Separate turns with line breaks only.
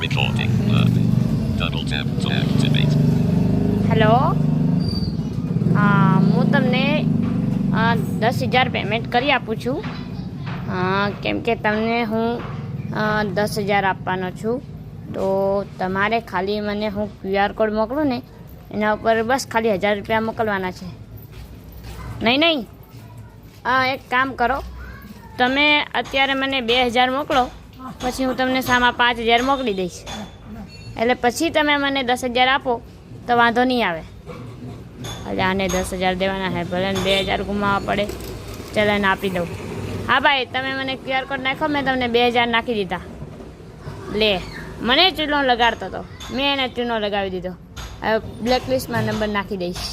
Recording mode. Double tap to activate.
Hello, હું તમને 10,000 payment કરી આપું છું, કેમ કે તમને હું 10,000 આપવાનો છું. તો તમારે ખાલી મને હું QR કોડ મોકલું ને એના ઉપર બસ ખાલી 1,000 રૂપિયા મોકલવાના છે. નહીં, એક કામ કરો, તમે અત્યારે મને 2,000 મોકલો, પછી હું તમને સામા 5,000 મોકલી દઈશ. એટલે પછી તમે મને 10,000 આપો તો વાંધો નહીં આવે. એટલે આને 10,000 દેવાના છે, ભલે ને 2,000 ગુમાવવા પડે, ચાલો એને આપી દઉં. હા ભાઈ, તમે મને QR કોડ નાખો, મેં તમને 2,000 નાખી દીધા. લે, મને ચૂનો લગાડતો હતો, મેં એને ચૂનો લગાવી દીધો. હવે બ્લેકલિસ્ટમાં નંબર નાખી દઈશ.